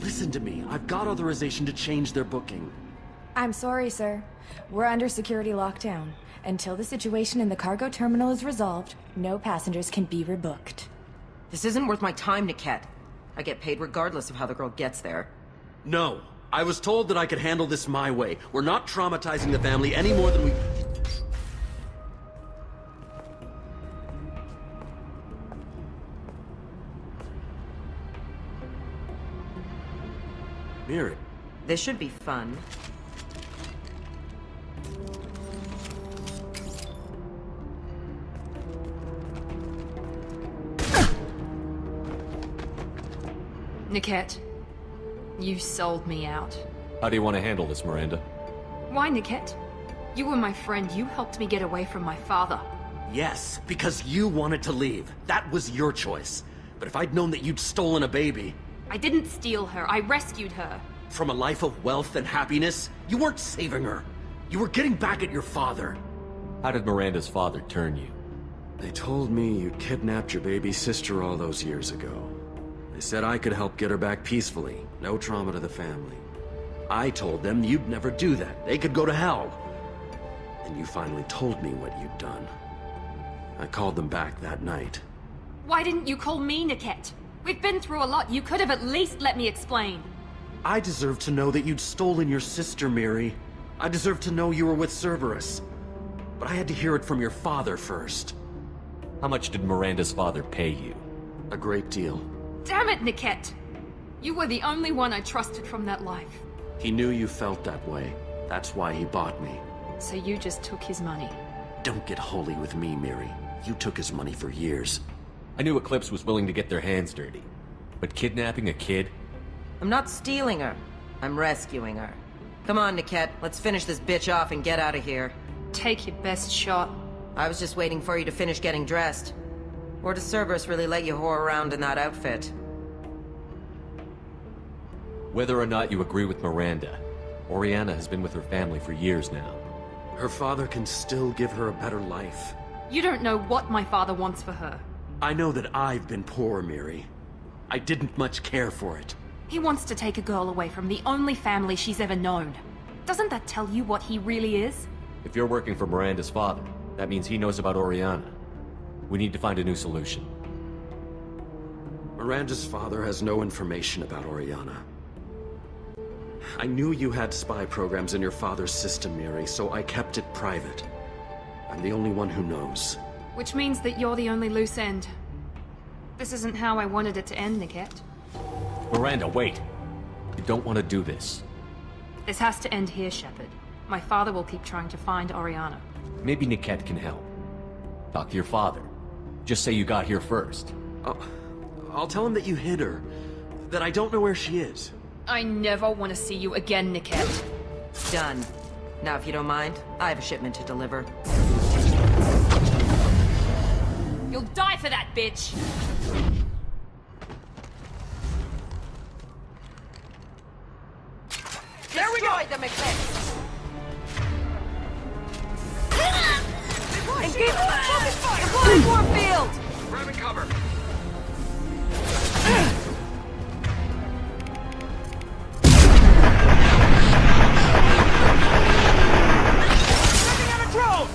Listen to me. I've got authorization to change their booking. I'm sorry, sir. We're under security lockdown. Until the situation in the cargo terminal is resolved, no passengers can be rebooked. This isn't worth my time, Niket. I get paid regardless of how the girl gets there. No. I was told that I could handle this my way. We're not traumatizing the family any more than we... Miri. This should be fun. Niket, you sold me out. How do you want to handle this, Miranda? Why, Niket? You were my friend. You helped me get away from my father. Yes, because you wanted to leave. That was your choice. But if I'd known that you'd stolen a baby... I didn't steal her. I rescued her. From a life of wealth and happiness, you weren't saving her. You were getting back at your father. How did Miranda's father turn you? They told me you kidnapped your baby sister all those years ago. They said I could help get her back peacefully. No trauma to the family. I told them you'd never do that. They could go to hell. And you finally told me what you'd done. I called them back that night. Why didn't you call me, Niket? We've been through a lot. You could have at least let me explain. I deserve to know that you'd stolen your sister, Miri. I deserve to know you were with Cerberus. But I had to hear it from your father first. How much did Miranda's father pay you? A great deal. Damn it, Niket! You were the only one I trusted from that life. He knew you felt that way. That's why he bought me. So you just took his money. Don't get holy with me, Miri. You took his money for years. I knew Eclipse was willing to get their hands dirty. But kidnapping a kid? I'm not stealing her. I'm rescuing her. Come on, Niket. Let's finish this bitch off and get out of here. Take your best shot. I was just waiting for you to finish getting dressed. Or does Cerberus really let you whore around in that outfit? Whether or not you agree with Miranda, Oriana has been with her family for years now. Her father can still give her a better life. You don't know what my father wants for her. I know that I've been poor, Miri. I didn't much care for it. He wants to take a girl away from the only family she's ever known. Doesn't that tell you what he really is? If you're working for Miranda's father, that means he knows about Oriana. We need to find a new solution. Miranda's father has no information about Oriana. I knew you had spy programs in your father's system, Miri, so I kept it private. I'm the only one who knows. Which means that you're the only loose end. This isn't how I wanted it to end, Niket. Miranda, wait! You don't want to do this. This has to end here, Shepard. My father will keep trying to find Oriana. Maybe Niket can help. Talk to your father. Just say you got here first. I'll tell him that you hid her. That I don't know where she is. I never want to see you again, Niket. Done. Now, if you don't mind, I have a shipment to deliver. You'll die for that, bitch! There we go! Destroy them, Eclipse! Engage the focus fire! Deploying warp field! Grabbing cover! Sending out a drone!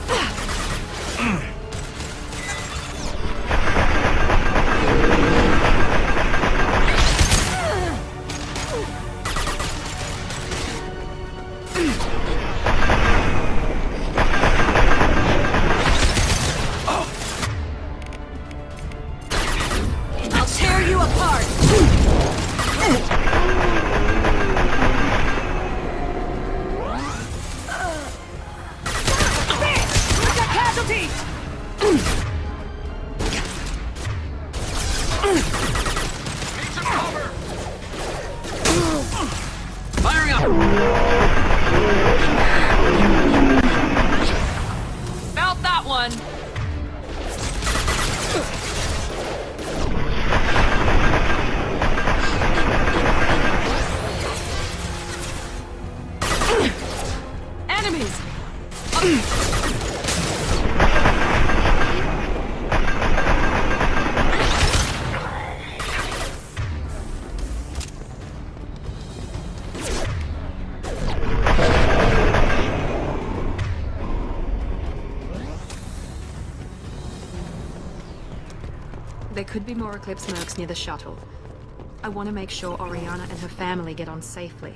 Felt that one! There could be more Eclipse mercs near the shuttle. I want to make sure Oriana and her family get on safely.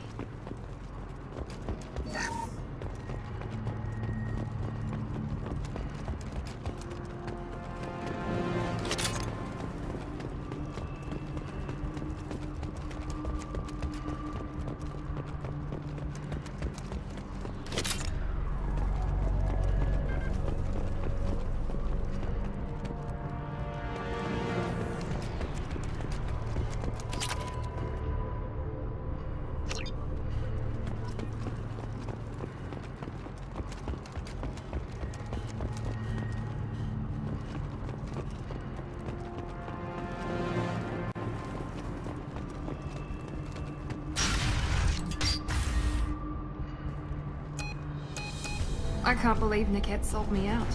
I can't believe Locket sold me out.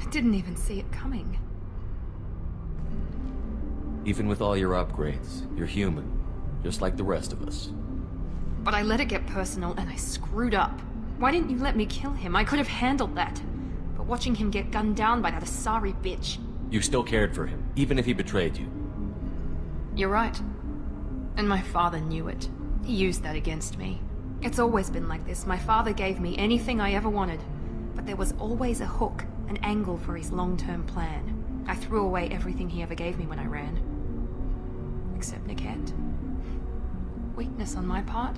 I didn't even see it coming. Even with all your upgrades, you're human, just like the rest of us. But I let it get personal and I screwed up. Why didn't you let me kill him? I could have handled that. But watching him get gunned down by that Asari bitch... You still cared for him, even if he betrayed you. You're right. And my father knew it. He used that against me. It's always been like this. My father gave me anything I ever wanted. But there was always a hook, an angle for his long-term plan. I threw away everything he ever gave me when I ran. Except Locket. Weakness on my part.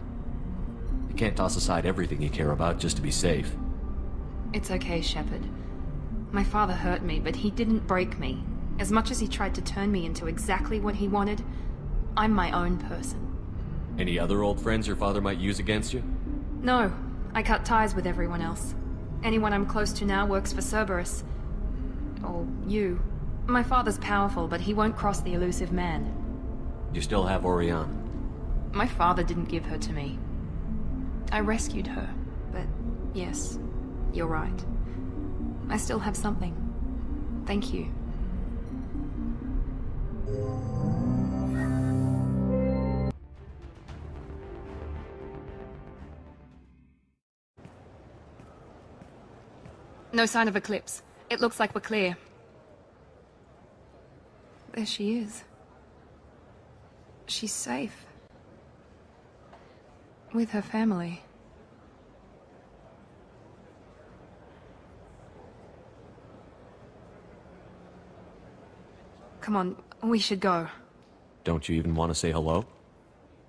You can't toss aside everything you care about just to be safe. It's okay, Shepard. My father hurt me, but he didn't break me. As much as he tried to turn me into exactly what he wanted, I'm my own person. Any other old friends your father might use against you? No, I cut ties with everyone else. Anyone I'm close to now works for Cerberus. Or you. My father's powerful, but he won't cross the elusive man. You still have Oriana. My father didn't give her to me. I rescued her, but yes, you're right. I still have something. Thank you. No sign of Eclipse. It looks like we're clear. There she is. She's safe. With her family. Come on, we should go. Don't you even want to say hello?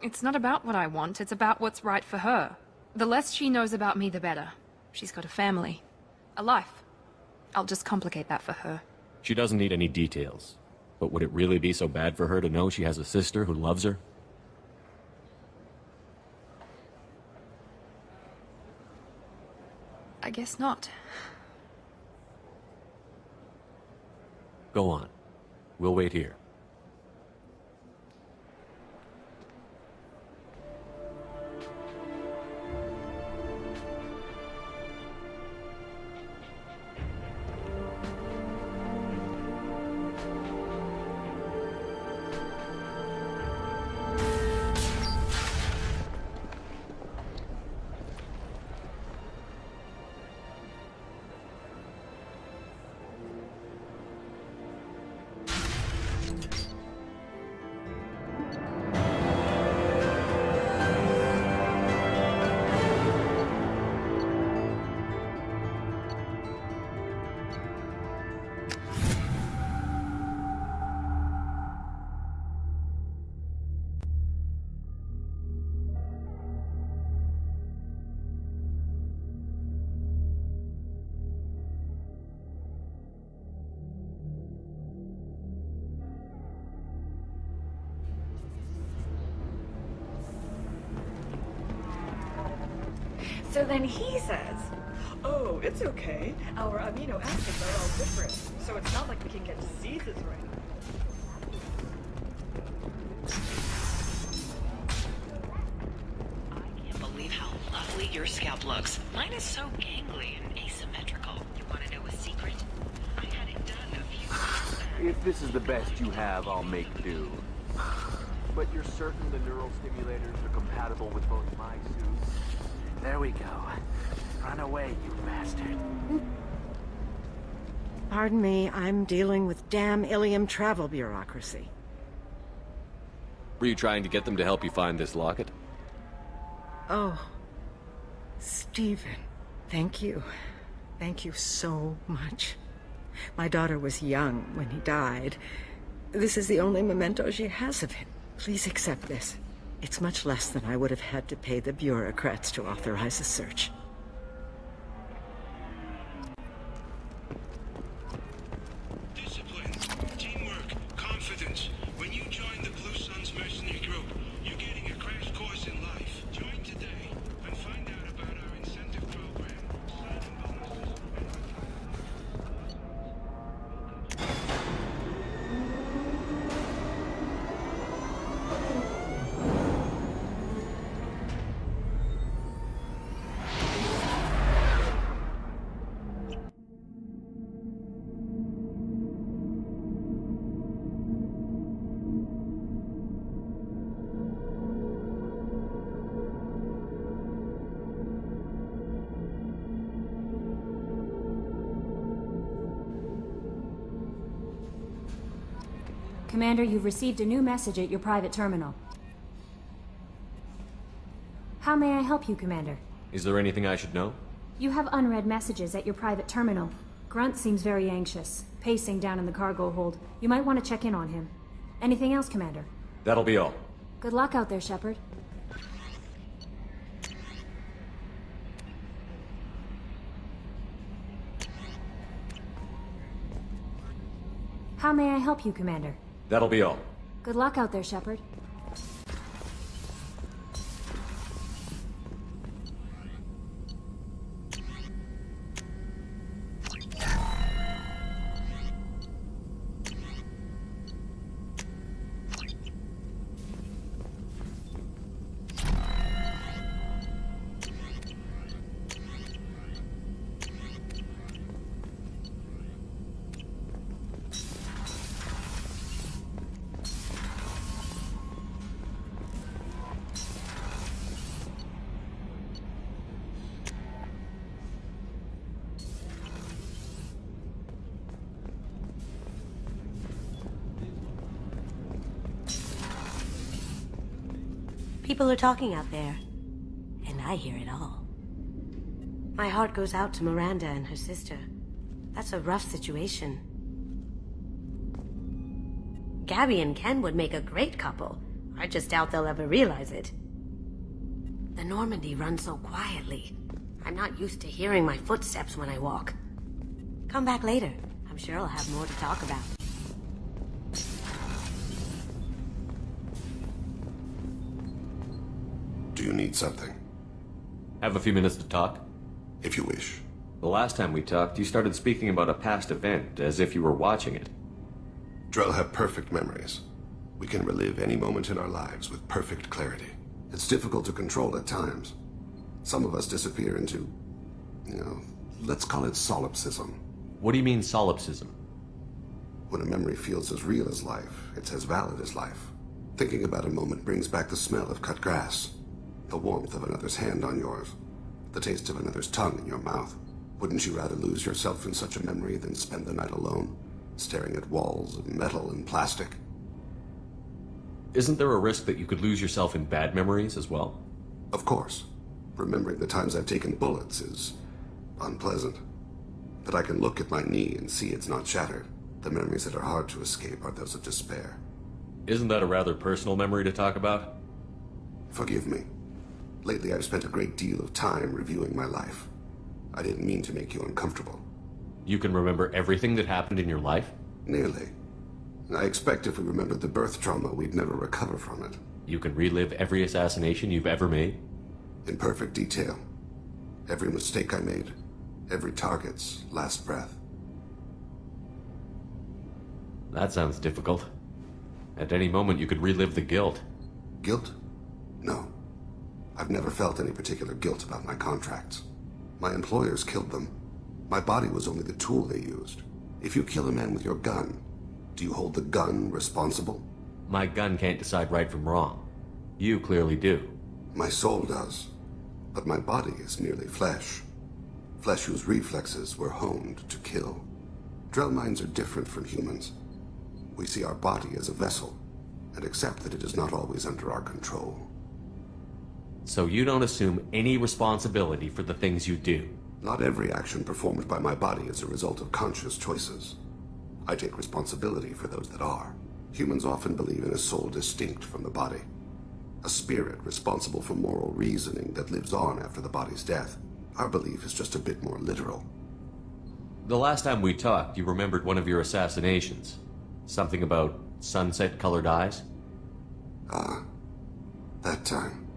It's not about what I want, it's about what's right for her. The less she knows about me, the better. She's got a family. A life. I'll just complicate that for her. She doesn't need any details. But would it really be so bad for her to know she has a sister who loves her? I guess not. Go on. We'll wait here. So then he says, oh, it's okay. Our amino acids are all different, so it's not like we can get diseases right. I can't believe how lovely your scalp looks. Mine is so gangly and asymmetrical. You want to know a secret? I had it done a few months back. If this is the best you have, I'll make do. But you're certain the neural stimulators are compatible with both my suits? There we go. Run away, you bastard. Pardon me, I'm dealing with damn Illium travel bureaucracy. Were you trying to get them to help you find this locket? Oh, Stephen, thank you. Thank you so much. My daughter was young when he died. This is the only memento she has of him. Please accept this. It's much less than I would have had to pay the bureaucrats to authorize a search. Discipline, teamwork, confidence. When you join the Blue Suns mercenary group, you're getting a crash course in life. Join today and find out about our incentive program. Sign-in bonuses Commander, you've received a new message at your private terminal. How may I help you, Commander? Is there anything I should know? You have unread messages at your private terminal. Grunt seems very anxious, pacing down in the cargo hold. You might want to check in on him. Anything else, Commander? That'll be all. Good luck out there, Shepard. How may I help you, Commander? That'll be all. Good luck out there, Shepard. People are talking out there, and I hear it all. My heart goes out to Miranda and her sister. That's a rough situation. Gabby and Ken would make a great couple. I just doubt they'll ever realize it. The Normandy runs so quietly. I'm not used to hearing my footsteps when I walk. Come back later. I'm sure I'll have more to talk about. Do you need something? Have a few minutes to talk? If you wish. The last time we talked, you started speaking about a past event, as if you were watching it. Drell have perfect memories. We can relive any moment in our lives with perfect clarity. It's difficult to control at times. Some of us disappear into, let's call it solipsism. What do you mean, solipsism? When a memory feels as real as life, it's as valid as life. Thinking about a moment brings back the smell of cut grass, the warmth of another's hand on yours, the taste of another's tongue in your mouth. Wouldn't you rather lose yourself in such a memory than spend the night alone, staring at walls of metal and plastic? Isn't there a risk that you could lose yourself in bad memories as well? Of course. Remembering the times I've taken bullets is unpleasant. But I can look at my knee and see it's not shattered. The memories that are hard to escape are those of despair. Isn't that a rather personal memory to talk about? Forgive me. Lately I've spent a great deal of time reviewing my life. I didn't mean to make you uncomfortable. You can remember everything that happened in your life? Nearly. I expect if we remembered the birth trauma, we'd never recover from it. You can relive every assassination you've ever made? In perfect detail. Every mistake I made. Every target's last breath. That sounds difficult. At any moment you could relive the guilt. Guilt? No. I've never felt any particular guilt about my contracts. My employers killed them. My body was only the tool they used. If you kill a man with your gun, do you hold the gun responsible? My gun can't decide right from wrong. You clearly do. My soul does. But my body is merely flesh. Flesh whose reflexes were honed to kill. Drell minds are different from humans. We see our body as a vessel, and accept that it is not always under our control. So you don't assume any responsibility for the things you do? Not every action performed by my body is a result of conscious choices. I take responsibility for those that are. Humans often believe in a soul distinct from the body. A spirit responsible for moral reasoning that lives on after the body's death. Our belief is just a bit more literal. The last time we talked, you remembered one of your assassinations. Something about sunset-colored eyes? Ah, that time.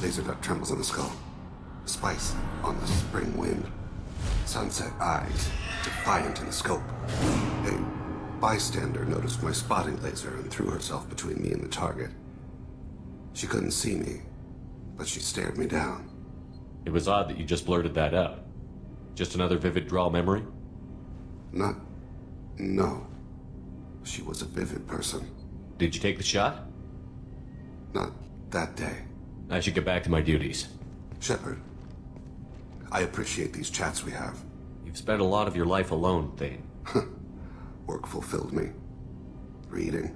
Laser dot trembles on the skull. Spice on the spring wind. Sunset eyes, defiant in the scope. A bystander noticed my spotting laser and threw herself between me and the target. She couldn't see me, but she stared me down. It was odd that you just blurted that out. Just another vivid draw memory? No. She was a vivid person. Did you take the shot? Not that day. I should get back to my duties. Shepard, I appreciate these chats we have. You've spent a lot of your life alone, Thane. Work fulfilled me. Reading.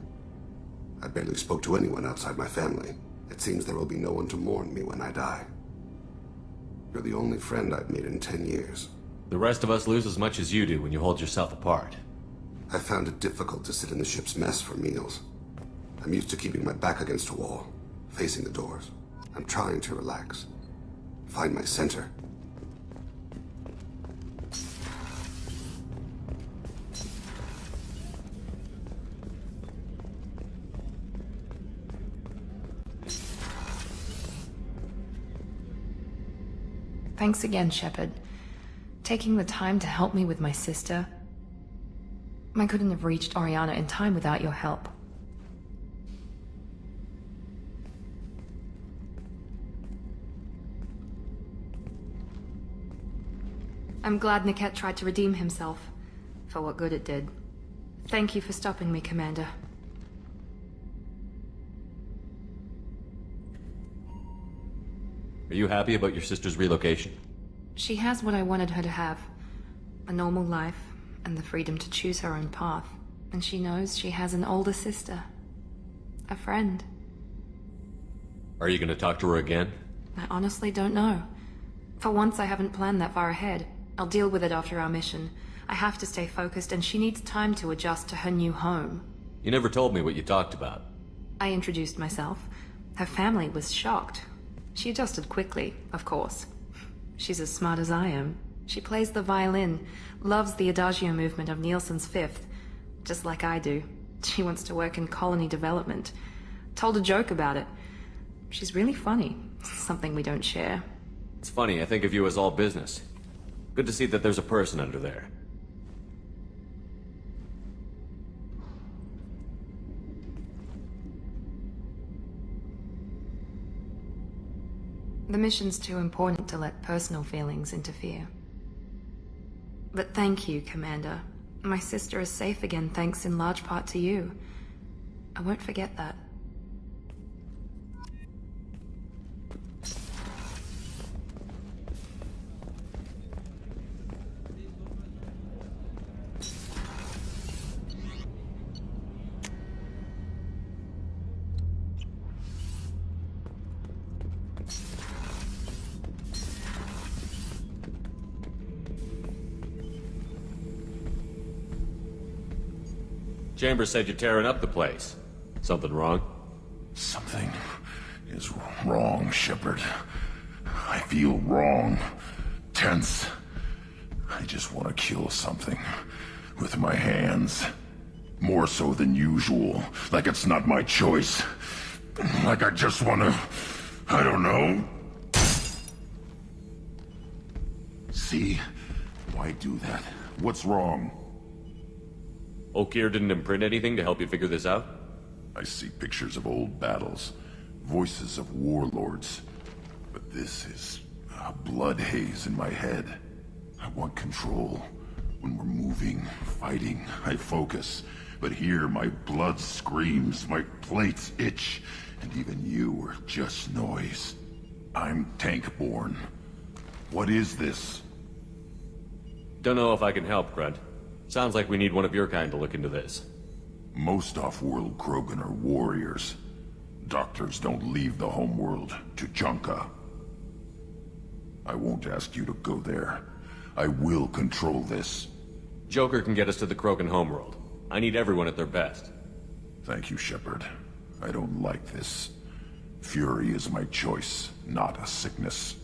I barely spoke to anyone outside my family. It seems there will be no one to mourn me when I die. You're the only friend I've made in 10 years. The rest of us lose as much as you do when you hold yourself apart. I found it difficult to sit in the ship's mess for meals. I'm used to keeping my back against a wall, facing the doors. I'm trying to relax. Find my center. Thanks again, Shepard. Taking the time to help me with my sister. I couldn't have reached Oriana in time without your help. I'm glad Locket tried to redeem himself, for what good it did. Thank you for stopping me, Commander. Are you happy about your sister's relocation? She has what I wanted her to have. A normal life, and the freedom to choose her own path. And she knows she has an older sister. A friend. Are you gonna talk to her again? I honestly don't know. For once, I haven't planned that far ahead. I'll deal with it after our mission. I have to stay focused, and she needs time to adjust to her new home. You never told me what you talked about. I introduced myself. Her family was shocked. She adjusted quickly, of course. She's as smart as I am. She plays the violin, loves the adagio movement of Nielsen's Fifth, just like I do. She wants to work in colony development. Told a joke about it. She's really funny. Something we don't share. It's funny, I think of you as all business. Good to see that there's a person under there. The mission's too important to let personal feelings interfere. But thank you, Commander. My sister is safe again thanks in large part to you. I won't forget that. Chambers said you're tearing up the place. Something wrong? Something is wrong, Shepard. I feel wrong. Tense. I just want to kill something. With my hands. More so than usual. Like it's not my choice. Like I just want to... I don't know. See? Why do that? What's wrong? Oakir didn't imprint anything to help you figure this out? I see pictures of old battles, voices of warlords, but this is a blood haze in my head. I want control. When we're moving, fighting, I focus. But here my blood screams, my plates itch, and even you are just noise. I'm tank-born. What is this? Don't know if I can help, Grunt. Sounds like we need one of your kind to look into this. Most off-world Krogan are warriors. Doctors don't leave the homeworld to Junka. I won't ask you to go there. I will control this. Joker can get us to the Krogan homeworld. I need everyone at their best. Thank you, Shepard. I don't like this. Fury is my choice, not a sickness.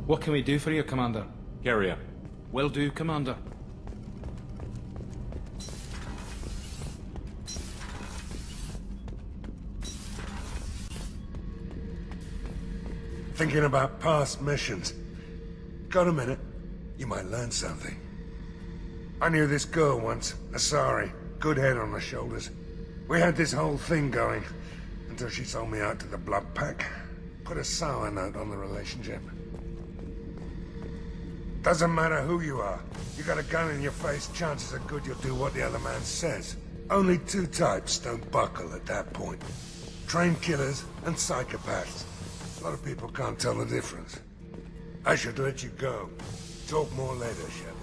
What can we do for you, Commander? Carry on. Will do, Commander. Thinking about past missions. Got a minute? You might learn something. I knew this girl once, Asari. Good head on her shoulders. We had this whole thing going, until she sold me out to the Blood Pack. Put a sour note on the relationship. Doesn't matter who you are. You got a gun in your face, chances are good you'll do what the other man says. Only two types don't buckle at that point. Trained killers and psychopaths. A lot of people can't tell the difference. I should let you go. Talk more later, Shepard.